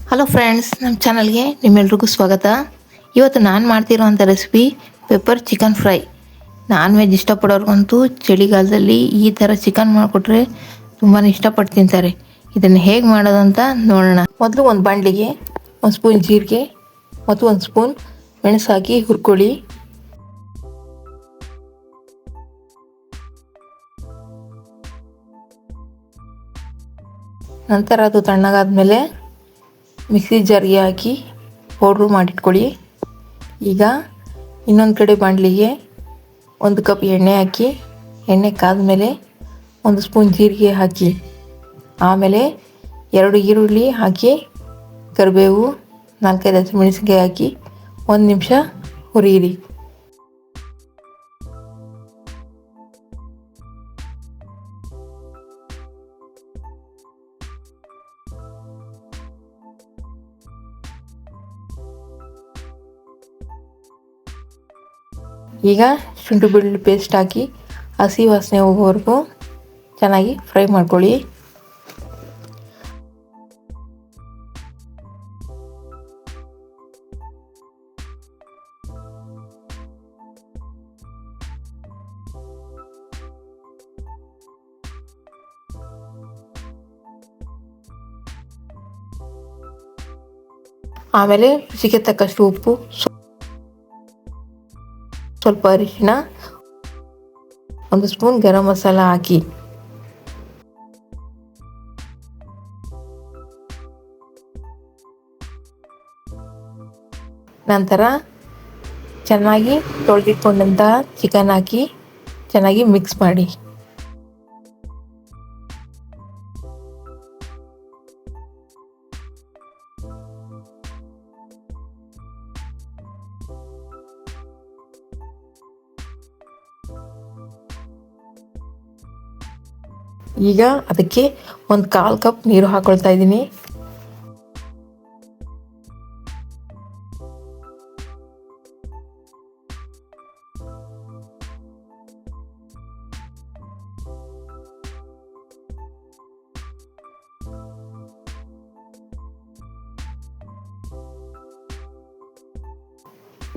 Hello friends, ನಮ್ಮ ಚಾನಲ್ಗೆ ನಿಮ್ಮೆಲ್ರಿಗೂ ಸ್ವಾಗತ. ಇವತ್ತು ನಾನು ಮಾಡ್ತಿರೋಂಥ recipe pepper chicken fry. Non veg ಇಷ್ಟಪಡೋರ್ಗಂತೂ ಚಳಿಗಾಲದಲ್ಲಿ ಈ ಥರ ಚಿಕನ್ ಮಾಡಿಕೊಟ್ರೆ ತುಂಬಾ ಇಷ್ಟಪಟ್ಟು ತಿಂತಾರೆ. ಇದನ್ನು ಹೇಗೆ ಮಾಡೋದು ಅಂತ ನೋಡೋಣ. ಮೊದಲು ಒಂದು ಬಾಣಲಿಗೆ 1 ಸ್ಪೂನ್ ಜೀರಿಗೆ ಮತ್ತು 1 ಸ್ಪೂನ್ ಮೆಣಸು ಹಾಕಿ ಹುರ್ಕೊಳ್ಳಿ. ನಂತರ ಅದು ತಣ್ಣಗಾದ್ಮೇಲೆ ಮಿಕ್ಸಿ ಜಾರಿಗೆ ಹಾಕಿ ಪೌಡ್ರು ಮಾಡಿಟ್ಕೊಳ್ಳಿ. ಈಗ ಇನ್ನೊಂದು ಕಡೆ ಬಾಣಲಿಗೆ 1 ಕಪ್ ಎಣ್ಣೆ ಹಾಕಿ, ಎಣ್ಣೆ ಕಾದ್ಮೇಲೆ 1 ಸ್ಪೂನ್ ಜೀರಿಗೆ ಹಾಕಿ, ಆಮೇಲೆ 2 ಈರುಳ್ಳಿ ಹಾಕಿ, ಕರಿಬೇವು, 4-5 ಹಸಿಮೆಣಸಿನ್ಕಾಯಿ ಹಾಕಿ 1 ನಿಮಿಷ ಹುರಿಯಿರಿ. ಈಗ ಶುಂಠಿ ಬೆಳ್ಳುಳ್ಳಿ ಪೇಸ್ಟ್ ಹಾಕಿ ಹಸಿ ವಾಸನೆ ಹೋಗೋವರೆಗೂ ಚೆನ್ನಾಗಿ ಫ್ರೈ ಮಾಡ್ಕೊಳ್ಳಿ. ಆಮೇಲೆ ರುಚಿಗೆ ತಕ್ಕಷ್ಟು ಉಪ್ಪು, ಸ್ವಲ್ಪ ಅರಿಶಿನ, 1 ಸ್ಪೂನ್ ಗರಂ ಮಸಾಲ ಹಾಕಿ ನಂತರ ಚೆನ್ನಾಗಿ ತೊಳೆದಿಟ್ಕೊಂಡಂತಹ ಚಿಕನ್ ಹಾಕಿ ಚೆನ್ನಾಗಿ ಮಿಕ್ಸ್ ಮಾಡಿ. ಈಗ ಅದಕ್ಕೆ 1/4 ಕಪ್ ನೀರು ಹಾಕೊಳ್ತಾ ಇದ್ದೀನಿ.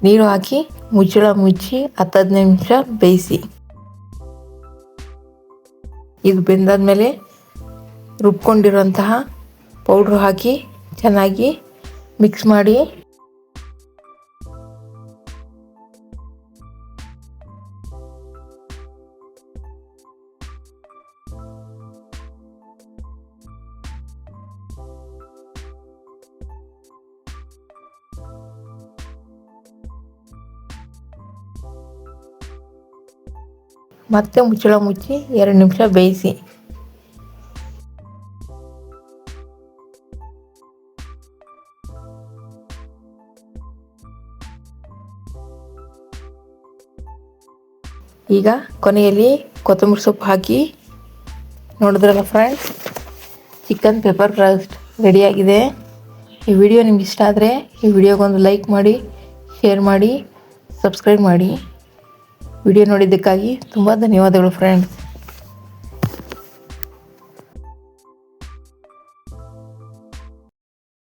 ನೀರು ಹಾಕಿ ಮುಚ್ಚಳ ಮುಚ್ಚಿ 10-15 ನಿಮಿಷ ಬೇಯಿಸಿ. ಇದು ಬೆಂದಾದ್ಮೇಲೆ ರುಬ್ಕೊಂಡಿರುವಂತಹ ಪೌಡ್ರು ಹಾಕಿ ಚೆನ್ನಾಗಿ ಮಿಕ್ಸ್ ಮಾಡಿ. ಮತ್ತೆ ಮುಚ್ಚಳ ಮುಚ್ಚಿ 2 ನಿಮಿಷ ಬೇಯಿಸಿ. ಈಗ ಕೊನೆಯಲ್ಲಿ ಕೊತ್ತಂಬರಿ ಸೊಪ್ಪು ಹಾಕಿ. ನೋಡಿದ್ರಲ್ಲ ಫ್ರೆಂಡ್ಸ್, ಚಿಕನ್ ಪೆಪ್ಪರ್ ರೋಸ್ಟ್ ರೆಡಿಯಾಗಿದೆ. ಈ ವಿಡಿಯೋ ನಿಮ್ಗೆ ಇಷ್ಟ ಆದರೆ ಈ ವಿಡಿಯೋಗೊಂದು ಲೈಕ್ ಮಾಡಿ, ಶೇರ್ ಮಾಡಿ, ಸಬ್ಸ್ಕ್ರೈಬ್ ಮಾಡಿ. ವಿಡಿಯೋ ನೋಡಿದ್ದಕ್ಕಾಗಿ ತುಂಬ ಧನ್ಯವಾದಗಳು ಫ್ರೆಂಡ್ಸ್.